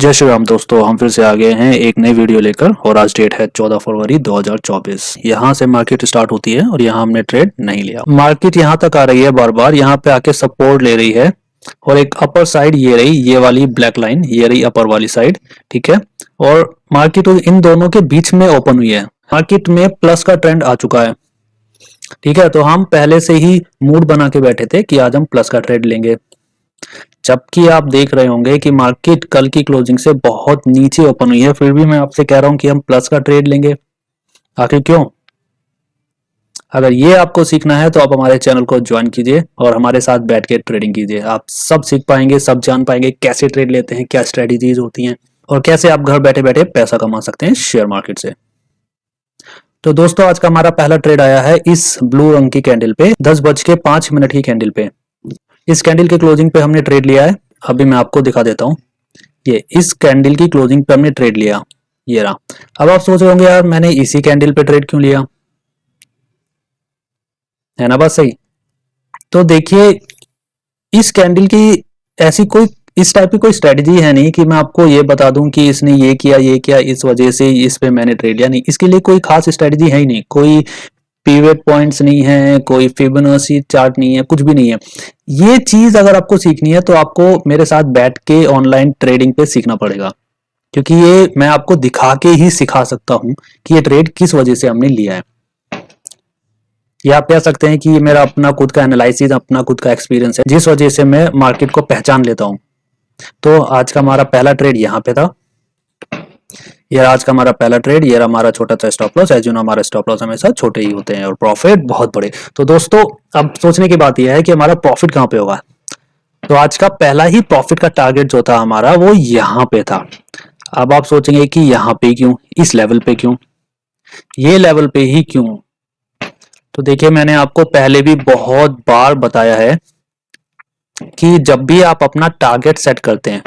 जय श्री राम दोस्तों, हम फिर से आ गए हैं एक नई वीडियो लेकर। और आज डेट है 14 फरवरी 2024। यहाँ से मार्केट स्टार्ट होती है और यहाँ हमने ट्रेड नहीं लिया। मार्केट यहाँ तक आ रही है, बार बार यहाँ पे आके सपोर्ट ले रही है और एक अपर साइड ये रही, ये वाली ब्लैक लाइन, ये रही अपर वाली साइड। ठीक है, और मार्केट इन दोनों के बीच में ओपन हुई है। मार्केट में प्लस का ट्रेंड आ चुका है। ठीक है, तो हम पहले से ही मूड बना के बैठे थे कि आज हम प्लस का ट्रेड लेंगे, जबकि आप देख रहे होंगे कि मार्केट कल की क्लोजिंग से बहुत नीचे ओपन हुई है। फिर भी मैं आपसे कह रहा हूं कि हम प्लस का ट्रेड लेंगे। आखिर क्यों? अगर ये आपको सीखना है तो आप हमारे चैनल को ज्वाइन कीजिए और हमारे साथ बैठ के ट्रेडिंग कीजिए। आप सब सीख पाएंगे, सब जान पाएंगे कैसे ट्रेड लेते हैं, क्या स्ट्रेटेजीज होती हैं और कैसे आप घर बैठे बैठे पैसा कमा सकते हैं शेयर मार्केट से। तो दोस्तों, आज का हमारा पहला ट्रेड आया है इस ब्लू रंग की कैंडल पे, 10:05 की कैंडल पे। इस कैंडल के क्लोजिंग पे हमने ट्रेड लिया है। अभी मैं आपको दिखा देता हूँ। ये इस कैंडल की क्लोजिंग पे हमने ट्रेड लिया, ये रहा। अब आप सोच रहे होंगे यार मैंने इसी कैंडल पे ट्रेड क्यों लिया, है ना बात सही? तो देखिए, इस कैंडल की ऐसी कोई इस टाइप की कोई स्ट्रेटजी है नहीं कि मैं आपको ये बता दूं कि इसने ये किया इस वजह से इस पे मैंने ट्रेड लिया। नहीं, इसके लिए कोई खास स्ट्रेटजी है ही नहीं। कोई पिवट पॉइंट्स नहीं है, कोई फिबोनाची चार्ट नहीं है, कुछ भी नहीं है। ये चीज अगर आपको सीखनी है तो आपको मेरे साथ बैठ के ऑनलाइन ट्रेडिंग पे सीखना पड़ेगा, क्योंकि ये मैं आपको दिखा के ही सिखा सकता हूं कि ये ट्रेड किस वजह से हमने लिया है। या आप कह सकते हैं कि ये मेरा अपना खुद का एनालिसिस, अपना खुद का एक्सपीरियंस है, जिस वजह से मैं मार्केट को पहचान लेता हूं। तो आज का हमारा पहला ट्रेड यहाँ पे था। ये आज का हमारा पहला ट्रेड, ये हमारा छोटा सा stop loss. As you know, हमारा स्टॉप लॉस हमेशा छोटे ही होते हैं और प्रॉफिट बहुत बड़े। तो दोस्तों, अब सोचने की बात यह है कि हमारा प्रॉफिट कहाँ पे होगा। तो आज का पहला ही प्रॉफिट का टारगेट जो था हमारा, वो यहाँ पे था। अब आप सोचेंगे कि यहाँ पे क्यों, इस लेवल पे क्यों, ये लेवल पे ही क्यों? तो देखिए, मैंने आपको पहले भी बहुत बार बताया है कि जब भी आप अपना टारगेट सेट करते हैं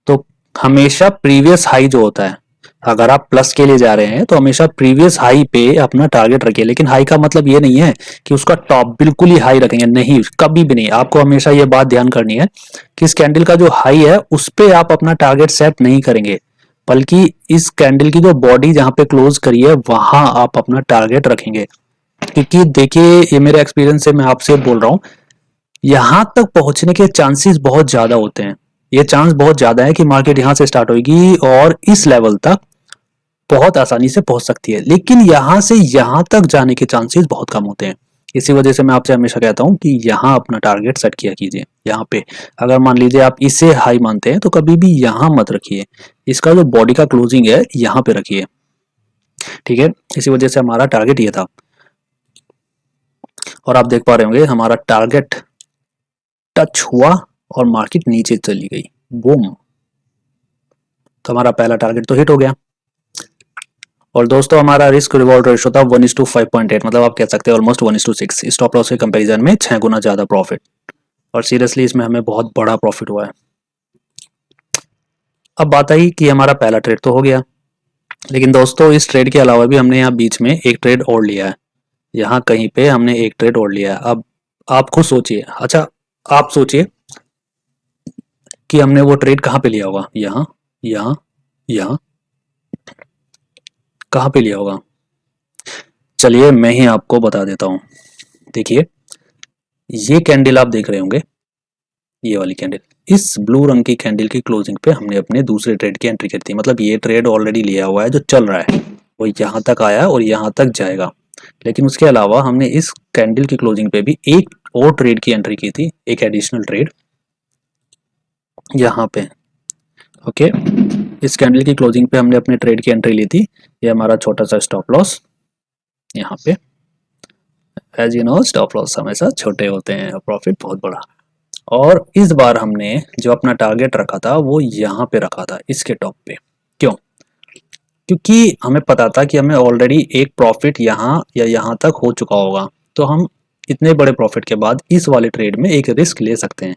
तो हमेशा प्रीवियस हाई जो होता है, अगर आप प्लस के लिए जा रहे हैं तो हमेशा प्रीवियस हाई पे अपना टारगेट रखिए। लेकिन हाई का मतलब ये नहीं है कि उसका टॉप बिल्कुल ही हाई रखेंगे, नहीं, कभी भी नहीं। आपको हमेशा ये बात ध्यान करनी है कि इस कैंडल का जो हाई है उस पे आप अपना टारगेट सेट नहीं करेंगे, बल्कि इस कैंडल की जो बॉडी जहां पे क्लोज करी है वहां आप अपना टारगेट रखेंगे। क्योंकि देखिए, ये मेरे एक्सपीरियंस से मैं आपसे बोल रहा हूँ, यहां तक पहुंचने के चांसेस बहुत ज्यादा होते हैं। ये चांस बहुत ज्यादा है कि मार्केट यहां से स्टार्ट होगी और इस लेवल तक बहुत आसानी से पहुंच सकती है, लेकिन यहां से यहां तक जाने के चांसेस बहुत कम होते हैं। इसी वजह से मैं आपसे हमेशा कहता हूं कि यहां अपना टारगेट सेट किया कीजिए। यहाँ पे अगर मान लीजिए आप इसे हाई मानते हैं तो कभी भी यहां मत रखिए, इसका जो बॉडी का क्लोजिंग है यहाँ पे रखिए। ठीक है, इसी वजह से हमारा टारगेट ये था। और आप देख पा रहे होंगे हमारा टारगेट टच हुआ और मार्केट नीचे चली गई, बूम। तो हमारा पहला टारगेट तो हिट हो गया। और दोस्तों, हमारा रिस्क रिवॉर्ड रेशो था 1:5.8, मतलब आप कह सकते हैं ऑलमोस्ट 1:6। स्टॉप लॉस के कंपैरिजन में 6 गुना ज्यादा प्रॉफिट। और सीरियसली इसमें हमें बहुत बड़ा प्रॉफिट हुआ है। अब बात आई कि हमारा पहला ट्रेड तो हो गया, लेकिन दोस्तों इस ट्रेड के अलावा भी हमने यहाँ बीच में एक ट्रेड और लिया है। यहाँ कहीं पे हमने एक ट्रेड और लिया है। अब आप खुद सोचिए, अच्छा आप सोचिए कि हमने वो ट्रेड कहाँ पे लिया होगा। यहाँ, यहाँ, यहाँ, कहाँ पे लिया होगा? चलिए मैं ही आपको बता देता हूँ। देखिए, ये कैंडल आप देख रहे होंगे, ये वाली कैंडल, इस ब्लू रंग की कैंडल की क्लोजिंग पे हमने अपने दूसरे ट्रेड की एंट्री करी थी। मतलब ये ट्रेड ऑलरेडी लिया हुआ है, जो चल रहा है वो यहाँ तक आया और यहाँ तक जाएगा। लेकिन उसके अलावा हमने इस कैंडल की क्लोजिंग पे भी एक और ट्रेड की एंट्री की थी, एक एडिशनल ट्रेड यहाँ पे। ओके, इस कैंडल की क्लोजिंग पे हमने अपने ट्रेड की एंट्री ली थी। ये हमारा छोटा सा स्टॉप लॉस यहाँ पे। As you know, stop loss हमेशा छोटे होते हैं और प्रॉफिट बहुत बड़ा। और इस बार हमने जो अपना टारगेट रखा था वो यहाँ पे रखा था, इसके टॉप पे। क्यों? क्योंकि हमें पता था कि हमें ऑलरेडी एक प्रॉफिट यहाँ या यहाँ तक हो चुका होगा, तो हम इतने बड़े प्रॉफिट के बाद इस वाले ट्रेड में एक रिस्क ले सकते हैं।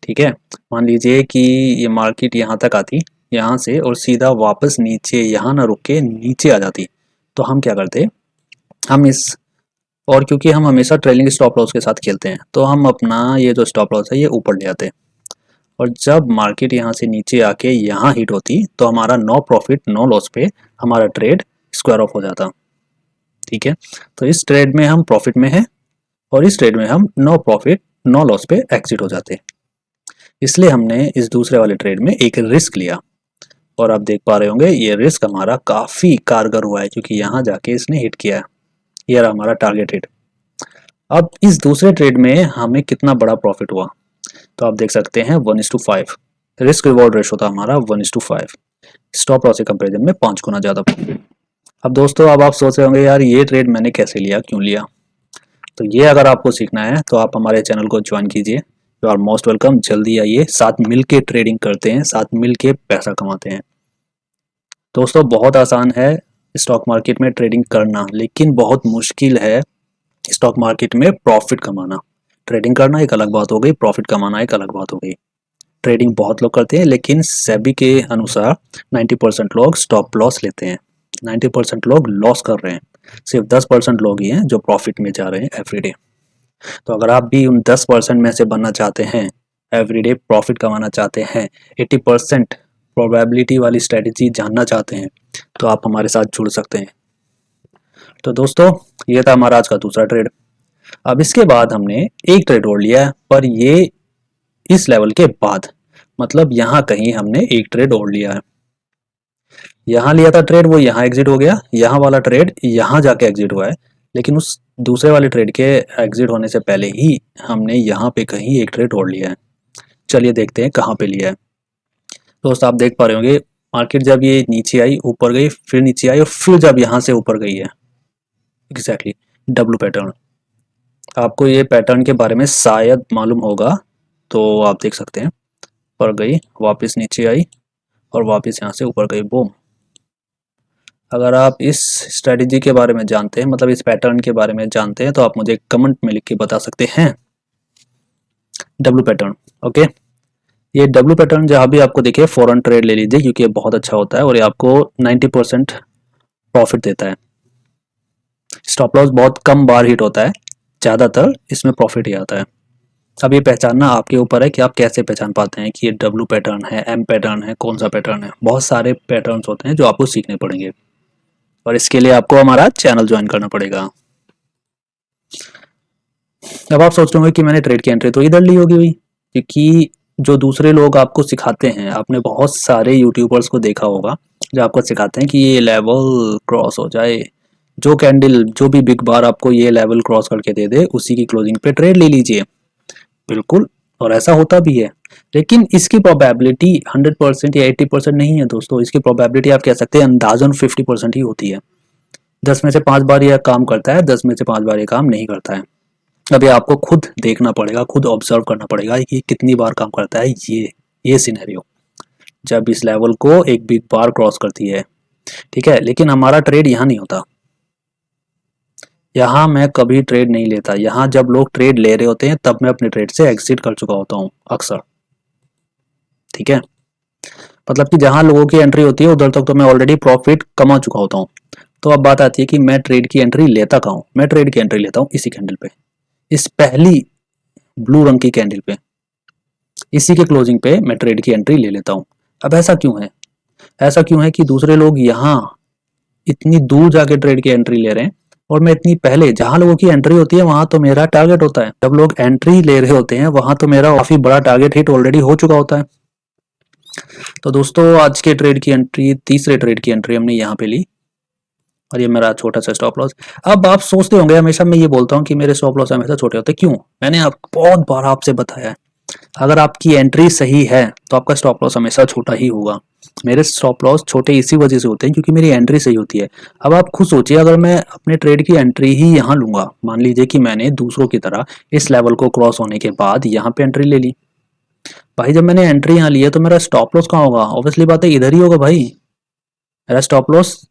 ठीक है, मान लीजिए कि ये मार्केट यहाँ तक आती, यहाँ से, और सीधा वापस नीचे, यहाँ ना रुक के नीचे आ जाती, तो हम क्या करते, हम इस, और क्योंकि हम हमेशा ट्रेलिंग स्टॉप लॉस के साथ खेलते हैं तो हम अपना ये जो स्टॉप लॉस है ये ऊपर ले आते। और जब मार्केट यहाँ से नीचे आके यहाँ हिट होती तो हमारा नो प्रॉफिट नो लॉस पे हमारा ट्रेड स्क्वायर ऑफ हो जाता। ठीक है, तो इस ट्रेड में हम प्रॉफिट में हैं और इस ट्रेड में हम नो प्रॉफिट नो लॉस पे एग्जिट हो जाते। इसलिए हमने इस दूसरे वाले ट्रेड में एक रिस्क लिया और आप देख पा रहे होंगे ये रिस्क हमारा काफ़ी कारगर हुआ है क्योंकि यहाँ जाके इसने हिट किया है। ये रहा हमारा टारगेट हिट। अब इस दूसरे ट्रेड में हमें कितना बड़ा प्रॉफिट हुआ तो आप देख सकते हैं 1:5 रिस्क रिवॉर्ड रेशो था हमारा 1:5। स्टॉप लॉस के कंपेरिजन में 5 गुना ज़्यादा प्रॉफिट। अब दोस्तों अब आप सोच रहे होंगे यार ये ट्रेड मैंने कैसे लिया, क्यों लिया। तो ये अगर आपको सीखना है तो आप हमारे चैनल को ज्वाइन कीजिए। You are most welcome. जल्दी आइए, साथ मिल के ट्रेडिंग करते हैं, साथ मिल के पैसा कमाते हैं। दोस्तों बहुत आसान है स्टॉक मार्केट में ट्रेडिंग करना, लेकिन बहुत मुश्किल है स्टॉक मार्केट में प्रॉफिट कमाना। ट्रेडिंग करना एक अलग बात हो गई, प्रॉफिट कमाना एक अलग बात हो गई। ट्रेडिंग बहुत लोग करते हैं, लेकिन सेबी के अनुसार 90% लोग स्टॉप लॉस लेते हैं, 90% लोग लॉस कर रहे हैं। सिर्फ 10% लोग ही हैं जो प्रॉफिट में जा रहे हैं एवरीडे। तो अगर आप भी उन 10% में से बनना चाहते हैं, एवरीडे प्रॉफिट कमाना चाहते हैं, 80% प्रोबेबिलिटी वाली स्ट्रेटजी जानना चाहते हैं, तो आप हमारे साथ जुड़ सकते हैं। तो दोस्तों ये था हमारा आज का दूसरा ट्रेड। अब इसके बाद हमने एक ट्रेड और लिया है, पर ये इस लेवल के बाद, मतलब यहाँ कहीं हमने एक ट्रेड और लिया है। यहाँ लिया था ट्रेड, वो यहाँ एग्जिट हो गया, यहाँ वाला ट्रेड यहाँ जाके एग्जिट हुआ है, लेकिन उस दूसरे वाले ट्रेड के एग्जिट होने से पहले ही हमने यहाँ पे कहीं एक ट्रेड और लिया है। चलिए देखते हैं कहाँ पे लिया है। दोस्त आप देख पा रहे होंगे मार्केट जब ये नीचे आई, ऊपर गई, फिर नीचे आई और फिर जब यहाँ से ऊपर गई है, एग्जैक्टली डब्लू पैटर्न। आपको ये पैटर्न के बारे में शायद मालूम होगा, तो आप देख सकते हैं ऊपर गई, वापस नीचे आई और वापस यहाँ से ऊपर गई, बूम। अगर आप इस स्ट्रेटजी के बारे में जानते हैं, मतलब इस पैटर्न के बारे में जानते हैं, तो आप मुझे कमेंट में लिख के बता सकते हैं। W pattern, okay. ये डब्लू पैटर्न जहाँ भी आपको दिखे फॉरन ट्रेड ले लीजिए, क्योंकि ये बहुत अच्छा होता है और ये आपको 90% प्रॉफिट देता है। स्टॉप लॉस बहुत कम बार हिट होता है, ज़्यादातर इसमें प्रॉफिट ही आता है। अब ये पहचानना आपके ऊपर है कि आप कैसे पहचान पाते हैं कि ये डब्लू पैटर्न है, एम पैटर्न है, कौन सा पैटर्न है। बहुत सारे पैटर्न्स होते हैं जो आपको सीखने पड़ेंगे और इसके लिए आपको हमारा चैनल ज्वाइन करना पड़ेगा। अब आप सोच रहे होंगे कि मैंने ट्रेड की एंट्री तो इधर ली होगी भाई, क्योंकि जो दूसरे लोग आपको सिखाते हैं, आपने बहुत सारे यूट्यूबर्स को देखा होगा जो आपको सिखाते हैं कि ये लेवल क्रॉस हो जाए, जो कैंडल जो भी बिग बार आपको ये लेवल क्रॉस करके दे दे, उसी की क्लोजिंग पे ट्रेड ले लीजिए। बिल्कुल, और ऐसा होता भी है, लेकिन इसकी प्रोबेबिलिटी 100% या 80% नहीं है दोस्तों। इसकी प्रोबेबिलिटी आप कह सकते हैं अंदाजन 50% ही होती है। 10 में से 5 बार यह काम करता है, 10 में से 5 बार ये काम नहीं करता है। अभी आपको खुद देखना पड़ेगा, खुद ऑब्जर्व करना पड़ेगा कि कितनी बार काम करता है ये सिनेरियो, जब इस लेवल को एक बिग बार क्रॉस करती है। ठीक है, लेकिन हमारा ट्रेड यहाँ नहीं होता। यहाँ मैं कभी ट्रेड नहीं लेता। यहाँ जब लोग ट्रेड ले रहे होते हैं तब मैं अपने ट्रेड से एग्जिट कर चुका होता हूँ अक्सर। ठीक है, मतलब कि जहाँ लोगों की एंट्री होती है उधर तक तो मैं ऑलरेडी प्रॉफिट कमा चुका होता हूँ। तो अब बात आती है कि मैं ट्रेड की एंट्री लेता कहाँ हूँ। मैं ट्रेड की एंट्री लेता हूँ इसी कैंडल पे, इस पहली ब्लू रंग की कैंडल पे, इसी के क्लोजिंग पे मैं ट्रेड की एंट्री ले लेता हूँ। अब ऐसा क्यों है? ऐसा क्यों है कि दूसरे लोग यहाँ इतनी दूर जाके ट्रेड की एंट्री ले रहे हैं और मैं इतनी पहले, जहां लोगों की एंट्री होती है वहां तो मेरा टारगेट होता है। जब लोग एंट्री ले रहे होते हैं वहां तो मेरा काफी बड़ा टारगेट हिट ऑलरेडी हो चुका होता है। तो दोस्तों आज के ट्रेड की एंट्री, तीसरे ट्रेड की एंट्री हमने यहाँ पे ली और ये मेरा छोटा सा स्टॉप लॉस। अब आप सोचते होंगे, हमेशा मैं ये बोलता हूँ कि मेरे स्टॉप लॉस हमेशा छोटे होते हैं, क्यों? मैंने बहुत बार आपसे बताया है, अगर आपकी एंट्री सही है तो आपका स्टॉप लॉस हमेशा छोटा ही होगा। मेरे स्टॉप लॉस छोटे इसी वजह से होते हैं क्योंकि मेरी एंट्री सही होती है। अब आप खुद सोचिए, अगर मैं अपने ट्रेड की एंट्री ही यहाँ लूंगा, मान लीजिए कि मैंने दूसरों की तरह इस लेवल को क्रॉस होने के बाद यहाँ पे एंट्री ले ली, भाई जब मैंने एंट्री यहाँ ली है तो मेरा स्टॉप लॉस कहाँ होगा? ऑब्वियसली बात है इधर ही होगा भाई। मेरा स्टॉप लॉस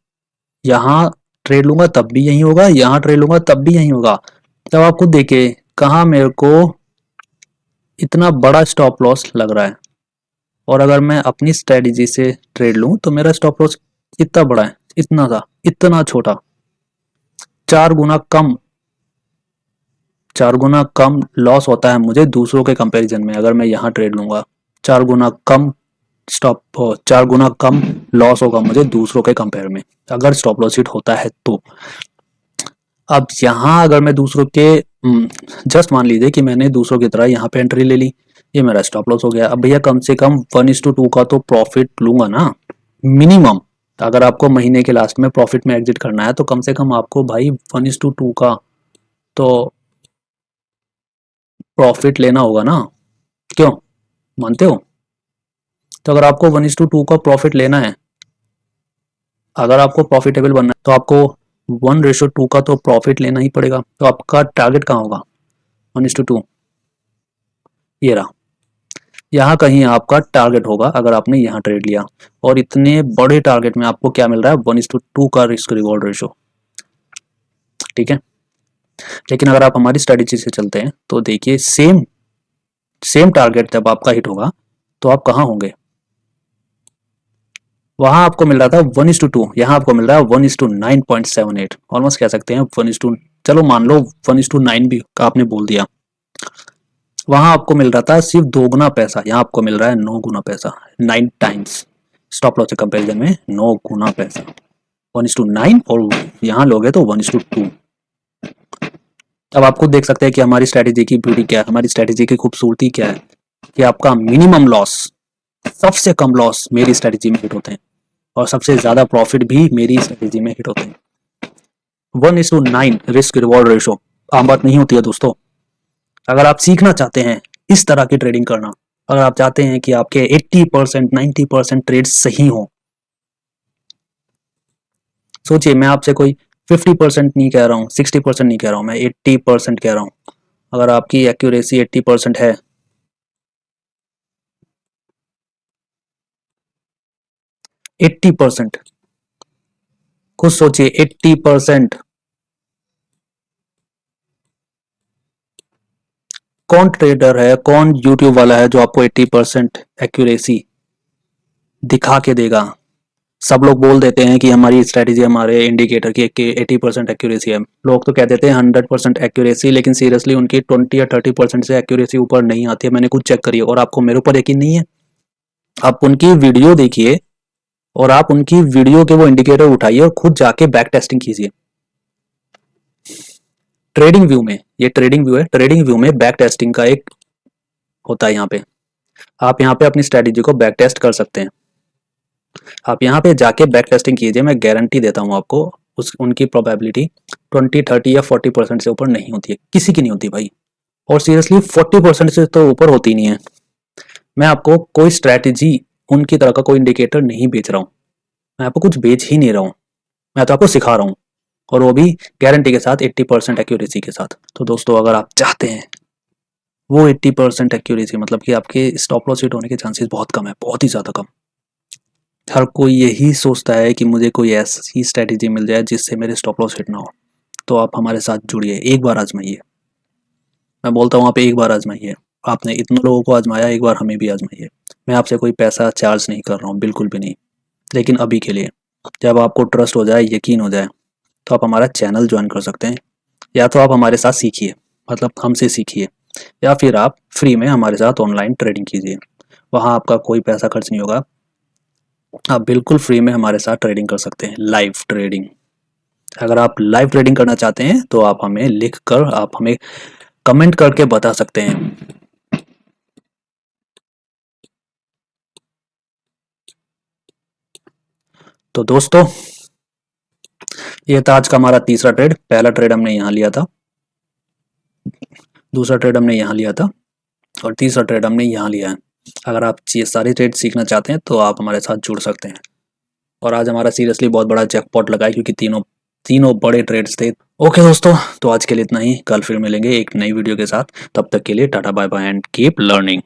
यहाँ ट्रेड लूंगा तब भी यही होगा, यहाँ ट्रेड लूंगा तब भी यही होगा। तब आप खुद देखिए कहाँ मेरे को इतना बड़ा स्टॉप लॉस लग रहा है, और अगर मैं अपनी स्ट्रेटजी से ट्रेड लूं तो मेरा स्टॉप लॉस इतना बड़ा है, इतना सा, इतना छोटा, 4 गुना कम लॉस होता है मुझे दूसरों के कंपैरिजन में अगर मैं यहाँ ट्रेड लूंगा। 4 गुना कम स्टॉप 4 गुना कम लॉस होगा मुझे दूसरों के कंपेयर में, अगर स्टॉप लॉस हिट होता है तो। अब यहाँ अगर मैं दूसरों के जस्ट मान लीजिए कि मैंने दूसरों की तरह यहाँ पे एंट्री ले ली, ये मेरा स्टॉप लॉस हो गया। अब भैया कम से कम 1:2 का तो प्रॉफिट लूंगा ना मिनिमम। अगर आपको महीने के लास्ट में प्रॉफिट में एग्जिट करना है तो कम से कम आपको भाई 1:2 का तो प्रॉफिट लेना होगा ना, क्यों, मानते हो? तो अगर आपको 1:2 का प्रॉफिट लेना है, अगर आपको प्रॉफिटेबल बनना है तो आपको 1:2 का तो प्रॉफिट लेना ही पड़ेगा। तो आपका टारगेट कहाँ होगा? 1:2, ये रहा, यहाँ कहीं आपका टारगेट होगा अगर आपने यहाँ ट्रेड लिया। और इतने बड़े टारगेट में आपको क्या मिल रहा है? 1:2 का रिस्क रिवॉर्ड रेशो, ठीक है। लेकिन अगर आप हमारी स्ट्रेटेजी से चलते हैं तो देखिए सेम टारगेट जब आपका हिट होगा तो आप कहाँ होंगे? वहां आपको मिल रहा था 1:2, यहाँ आपको मिल रहा है 1:9.78, ऑलमोस्ट कह सकते हैं 1:, चलो मान लो 1:9 भी आपने बोल दिया। वहां आपको मिल रहा था सिर्फ 2 गुना पैसा, यहाँ आपको मिल रहा है 9 गुना पैसा, 9 टाइम्स। स्टॉप लॉस के कंपेरिजन में 9 गुना पैसा, 1:9, और यहाँ लोगे तो 1:2। अब आप खुद देख सकते हैं कि हमारी स्ट्रेटेजी की ब्यूटी क्या है, हमारी स्ट्रेटेजी की खूबसूरती क्या है कि आपका मिनिमम लॉस, सबसे कम लॉस मेरी स्ट्रेटेजी में हिट होते हैं और सबसे ज्यादा प्रॉफिट भी मेरी स्ट्रेटेजी में हिट होते हैं। 1:9 रिस्क रिवॉर्ड रेशो आम बात नहीं होती है दोस्तों। अगर आप सीखना चाहते हैं इस तरह की ट्रेडिंग करना, अगर आप चाहते हैं कि आपके 80% 90% ट्रेड सही हो, सोचिए मैं आपसे कोई 50% नहीं कह रहा हूँ, 60% नहीं कह रहा हूँ, मैं 80% कह रहा हूँ। अगर आपकी एक्यूरेसी 80% है, 80%, खुद सोचिए 80%। कौन ट्रेडर है, कौन यूट्यूब वाला है जो आपको 80% एक्यूरेसी दिखा के देगा? सब लोग बोल देते हैं कि हमारी स्ट्रेटेजी, हमारे इंडिकेटर की 80% एक्यूरेसी है। लोग तो कह देते हैं 100% एक्यूरेसी, लेकिन सीरियसली उनकी 20 या 30% से एक्यूरेसी ऊपर नहीं आती है। मैंने खुद चेक करी है और आपको मेरे ऊपर यकीन नहीं है? आप उनकी वीडियो देखिए और आप उनकी वीडियो के वो इंडिकेटर उठाइए और खुद जाके बैक टेस्टिंग कीजिए। ट्रेडिंग व्यू में, ये ट्रेडिंग व्यू है, ट्रेडिंग व्यू में बैक टेस्टिंग का एक होता है। यहाँ पे आप यहाँ पे अपनी स्ट्रेटेजी को बैक टेस्ट कर सकते हैं। आप यहाँ पे जाके बैक टेस्टिंग कीजिए, मैं गारंटी देता हूँ आपको उनकी प्रोबेबिलिटी 20 30 या 40% से ऊपर नहीं होती है, किसी की नहीं होती भाई। और सीरियसली 40% से तो ऊपर होती नहीं है। मैं आपको कोई स्ट्रैटेजी, उनकी तरह का कोई इंडिकेटर नहीं बेच रहा हूँ, मैं आपको कुछ बेच ही नहीं रहा हूँ, मैं तो आपको सिखा रहा हूँ, और वो भी गारंटी के साथ 80% एक्यूरेसी के साथ। तो दोस्तों अगर आप चाहते हैं वो 80% एक्यूरेसी, मतलब कि आपके स्टॉप लॉस हिट होने के चांसेस बहुत कम है, बहुत ही ज़्यादा कम। हर कोई यही सोचता है कि मुझे कोई ऐसी स्ट्रेटेजी मिल जाए जिससे मेरे स्टॉप लॉस हिट ना हो। तो आप हमारे साथ जुड़िए, एक बार आजमाइए। मैं बोलता हूँ आप एक बार आजमाइए, आपने इतने लोगों को आजमाया, एक बार हमें भी आजमाइए। मैं आपसे कोई पैसा चार्ज नहीं कर रहा हूँ, बिल्कुल भी नहीं। लेकिन अभी के लिए जब आपको ट्रस्ट हो जाए, यकीन हो जाए, तो आप हमारा चैनल ज्वाइन कर सकते हैं। या तो आप हमारे साथ सीखिए, मतलब हमसे सीखिए, या फिर आप फ्री में हमारे साथ ऑनलाइन ट्रेडिंग कीजिए। वहाँ आपका कोई पैसा खर्च नहीं होगा, आप बिल्कुल फ्री में हमारे साथ ट्रेडिंग कर सकते हैं, लाइव ट्रेडिंग। अगर आप लाइव ट्रेडिंग करना चाहते हैं तो आप हमें लिख कर, आप हमें कमेंट करके बता सकते हैं। तो दोस्तों ये था आज का हमारा तीसरा ट्रेड। पहला ट्रेड हमने यहाँ लिया था, दूसरा ट्रेड हमने यहाँ लिया था, और तीसरा ट्रेड हमने यहाँ लिया है। अगर आप ये सारे ट्रेड सीखना चाहते हैं तो आप हमारे साथ जुड़ सकते हैं। और आज हमारा सीरियसली बहुत बड़ा जैकपॉट लगा है, क्योंकि तीनों बड़े ट्रेड्स थे। ओके दोस्तों, तो आज के लिए इतना ही, कल फिर मिलेंगे एक नई वीडियो के साथ। तब तक के लिए tata bye bye and keep learning.